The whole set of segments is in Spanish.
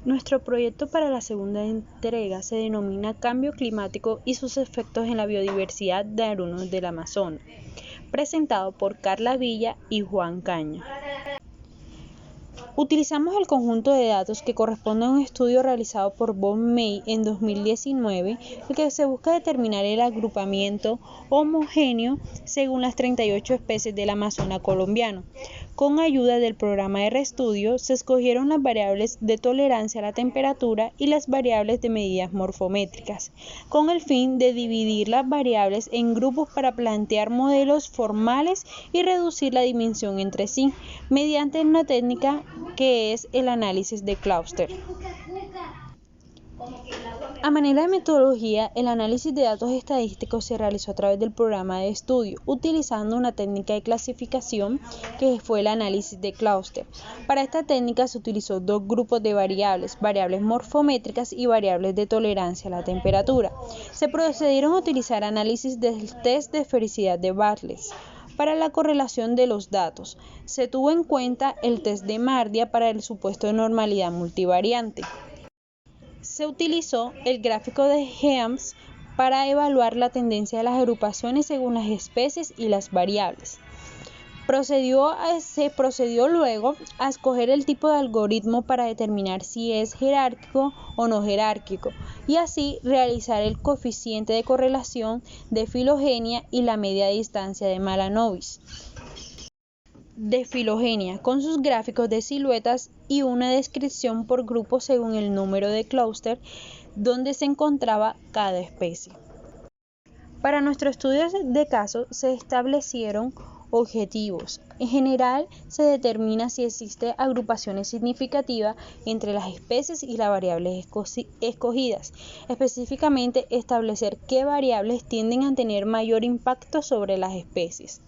Nuestro proyecto para la segunda entrega se denomina Cambio Climático y sus efectos en la biodiversidad de Arunos del Amazonas, presentado por Carla Villa y Juan Caña. Utilizamos el conjunto de datos que corresponde a un estudio realizado por Bob May en 2019, en que se busca determinar el agrupamiento homogéneo según las 38 especies del Amazonas colombiano. Con ayuda del programa de ReStudio, se escogieron las variables de tolerancia a la temperatura y las variables de medidas morfométricas, con el fin de dividir las variables en grupos para plantear modelos formales y reducir la dimensión entre sí, mediante una técnica que es el análisis de clúster. A manera de metodología, el análisis de datos estadísticos se realizó a través del programa de estudio, utilizando una técnica de clasificación que fue el análisis de clúster. Para esta técnica se utilizó dos grupos de variables morfométricas y variables de tolerancia a la temperatura. Se procedieron a utilizar análisis del test de esfericidad de Bartlett. Para la correlación de los datos, se tuvo en cuenta el test de Mardia para el supuesto de normalidad multivariante. Se utilizó el gráfico de Helms para evaluar la tendencia de las agrupaciones según las especies y las variables. Se procedió luego a escoger el tipo de algoritmo para determinar si es jerárquico o no jerárquico y así realizar el coeficiente de correlación de filogenia y la media distancia de Malanovis de filogenia con sus gráficos de siluetas y una descripción por grupo según el número de clúster donde se encontraba cada especie. Para nuestro estudio de caso se establecieron objetivos. En general, se determina si existe agrupaciones significativas entre las especies y las variables escogidas. Específicamente, establecer qué variables tienden a tener mayor impacto sobre las especies.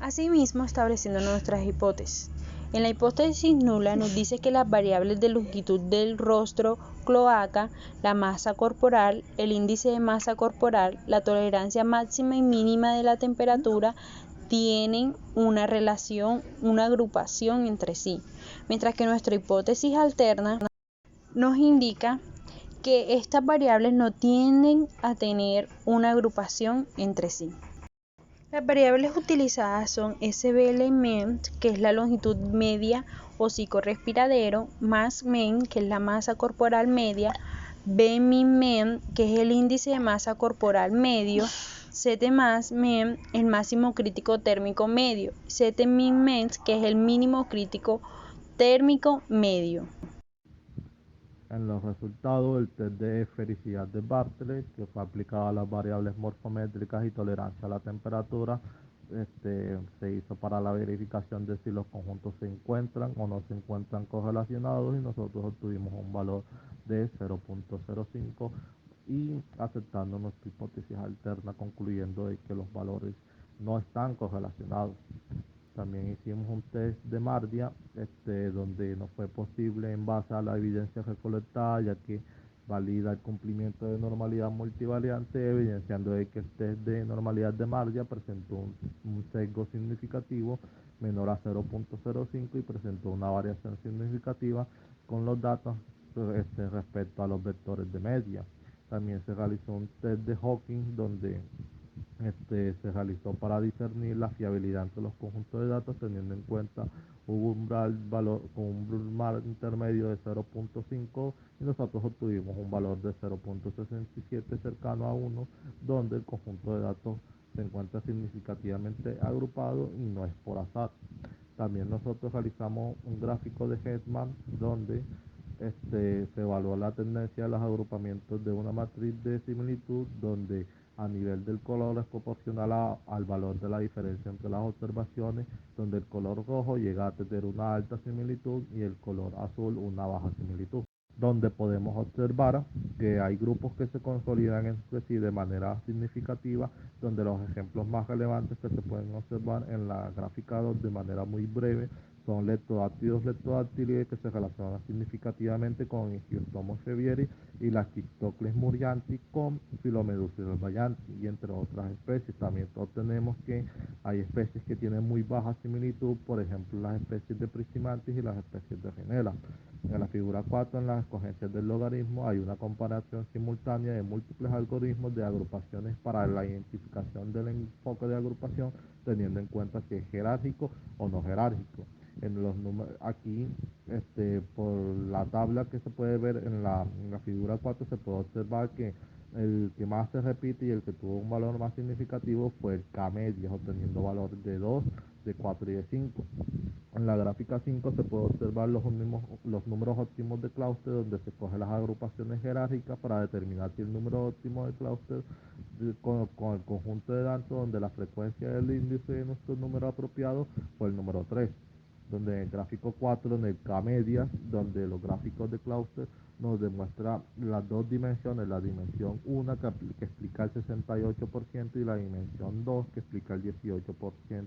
Asimismo, estableciendo nuestras hipótesis. En la hipótesis nula nos dice que las variables de longitud del rostro, cloaca, la masa corporal, el índice de masa corporal, la tolerancia máxima y mínima de la temperatura tienen una relación, una agrupación entre sí, mientras que nuestra hipótesis alterna nos indica que estas variables no tienden a tener una agrupación entre sí. Las variables utilizadas son SBL-MEM, que es la longitud media hocico respiradero, más MEM, que es la masa corporal media, BMIN-MEM, que es el índice de masa corporal medio, CT+MEM, el máximo crítico térmico medio, CT-min-MEM, que es el mínimo crítico térmico medio. En los resultados, el test de esfericidad de Bartlett, que fue aplicado a las variables morfométricas y tolerancia a la temperatura, se hizo para la verificación de si los conjuntos se encuentran o no se encuentran correlacionados y nosotros obtuvimos un valor de 0.05 y aceptando nuestra hipótesis alterna concluyendo de que los valores no están correlacionados. También hicimos un test de Mardia, donde no fue posible en base a la evidencia recolectada, ya que valida el cumplimiento de normalidad multivariante, evidenciando de que el test de normalidad de Mardia presentó un sesgo significativo menor a 0.05 y presentó una variación significativa con los datos respecto a los vectores de media. También se realizó un test de Hawking, donde se realizó para discernir la fiabilidad entre los conjuntos de datos teniendo en cuenta un umbral intermedio de 0.5 y nosotros obtuvimos un valor de 0.67 cercano a 1, donde el conjunto de datos se encuentra significativamente agrupado y no es por azar. También nosotros realizamos un gráfico de Headman donde se evaluó la tendencia de los agrupamientos de una matriz de similitud donde a nivel del color es proporcional al valor de la diferencia entre las observaciones, donde el color rojo llega a tener una alta similitud y el color azul una baja similitud, donde podemos observar que hay grupos que se consolidan entre sí de manera significativa, donde los ejemplos más relevantes que se pueden observar en la gráfica 2 de manera muy breve son leptodáctilos leptodáctiles que se relacionan significativamente con Ichthyostomos sevieri y la Schistocles murianti con Philomedusa bayanti, y entre otras especies. También obtenemos que hay especies que tienen muy baja similitud, por ejemplo las especies de Priscimantis y las especies de Rhinella. En la figura 4, en las escogencias del logaritmo, hay una comparación simultánea de múltiples algoritmos de agrupaciones para la identificación del enfoque de agrupación, teniendo en cuenta si es jerárquico o no jerárquico. En los números, aquí, por la tabla que se puede ver en la figura 4, se puede observar que el que más se repite y el que tuvo un valor más significativo fue el K-media, obteniendo valores de 2, de 4 y de 5. En la gráfica 5 se puede observar los números óptimos de Clauster, donde se cogen las agrupaciones jerárquicas para determinar si el número óptimo de Clauster con el conjunto de datos, donde la frecuencia del índice de nuestro número apropiado fue el número 3. Donde en el gráfico 4, en el K-media, donde los gráficos de Clauster nos demuestra las dos dimensiones, la dimensión 1 que explica el 68% y la dimensión 2 que explica el 18%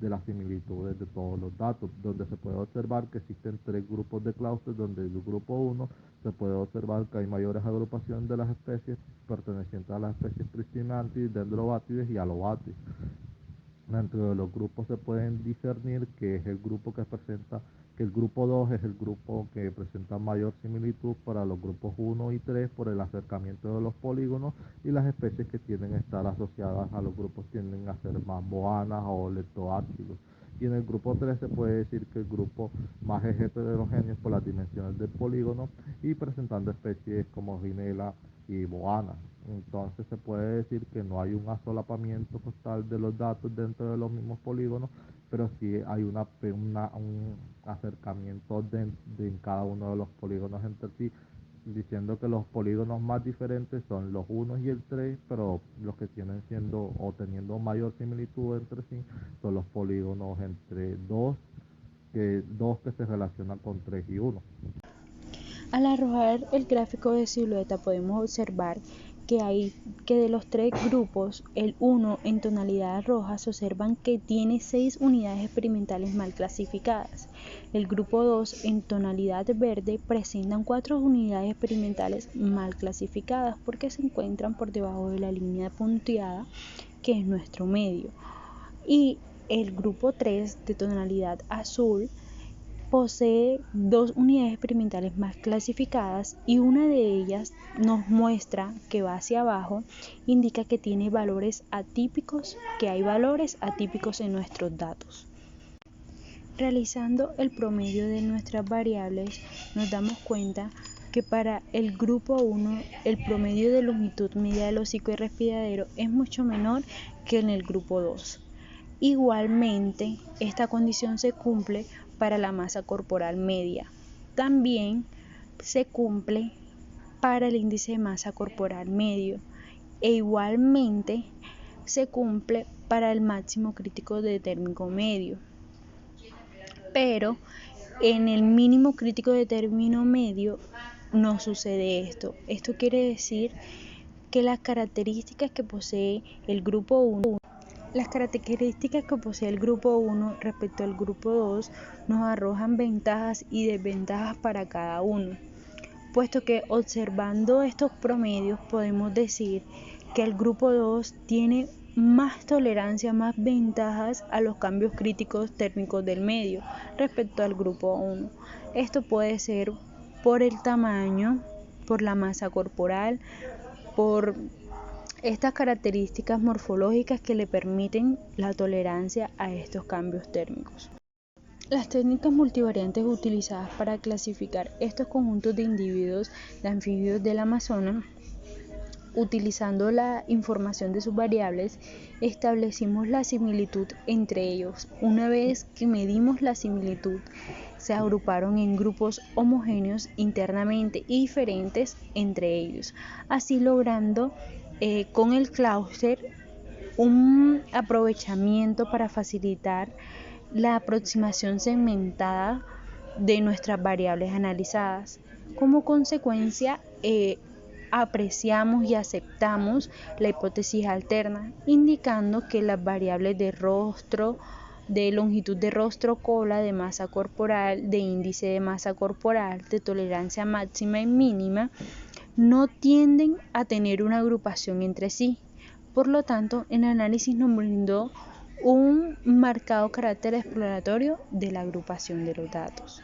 de las similitudes de todos los datos, donde se puede observar que existen tres grupos de Clauster, donde el grupo 1 se puede observar que hay mayores agrupaciones de las especies pertenecientes a las especies Priscimantis, Dendrobatides y Alobatides. Dentro de los grupos se pueden discernir que es el grupo que el grupo 2 es el grupo que presenta mayor similitud para los grupos 1 y 3 por el acercamiento de los polígonos, y las especies que tienden a estar asociadas a los grupos tienden a ser más boanas o leptodáctilos. Y en el grupo 3 se puede decir que el grupo más es heterogéneo por las dimensiones del polígono y presentando especies como Rhinella y boana. Entonces se puede decir que no hay un asolapamiento total de los datos dentro de los mismos polígonos, pero sí hay un acercamiento en cada uno de los polígonos entre sí, diciendo que los polígonos más diferentes son los 1 y el 3, pero los que tienen siendo o teniendo mayor similitud entre sí son los polígonos entre 2 que se relacionan con 3 y 1. Al arrojar el gráfico de silueta podemos observar que de los tres grupos, el 1 en tonalidad roja se observan que tiene 6 unidades experimentales mal clasificadas. El grupo 2 en tonalidad verde presentan 4 unidades experimentales mal clasificadas porque se encuentran por debajo de la línea punteada que es nuestro medio. Y el grupo 3 de tonalidad azul posee 2 unidades experimentales más clasificadas y una de ellas nos muestra que va hacia abajo, indica que tiene valores atípicos, que hay valores atípicos en nuestros datos. Realizando el promedio de nuestras variables, nos damos cuenta que para el grupo 1 el promedio de longitud media del hocico y respiradero es mucho menor que en el grupo 2. Igualmente, esta condición se cumple para la masa corporal media. También se cumple para el índice de masa corporal medio e igualmente se cumple para el máximo crítico de término medio. Pero en el mínimo crítico de término medio no sucede esto. Esto quiere decir que las características que posee el grupo 1 respecto al grupo 2 nos arrojan ventajas y desventajas para cada uno, puesto que observando estos promedios podemos decir que el grupo 2 tiene más tolerancia, más ventajas a los cambios críticos térmicos del medio respecto al grupo 1. Esto puede ser por el tamaño, por la masa corporal, por estas características morfológicas que le permiten la tolerancia a estos cambios térmicos. Las técnicas multivariantes utilizadas para clasificar estos conjuntos de individuos de anfibios del Amazonas, utilizando la información de sus variables, establecimos la similitud entre ellos. Una vez que medimos la similitud, se agruparon en grupos homogéneos internamente y diferentes entre ellos, así logrando con el Clauster un aprovechamiento para facilitar la aproximación segmentada de nuestras variables analizadas. Como consecuencia, apreciamos y aceptamos la hipótesis alterna, indicando que las variables de rostro, de longitud de rostro, cola, de masa corporal, de índice de masa corporal, de tolerancia máxima y mínima, no tienden a tener una agrupación entre sí. Por lo tanto, el análisis nos brindó un marcado carácter exploratorio de la agrupación de los datos.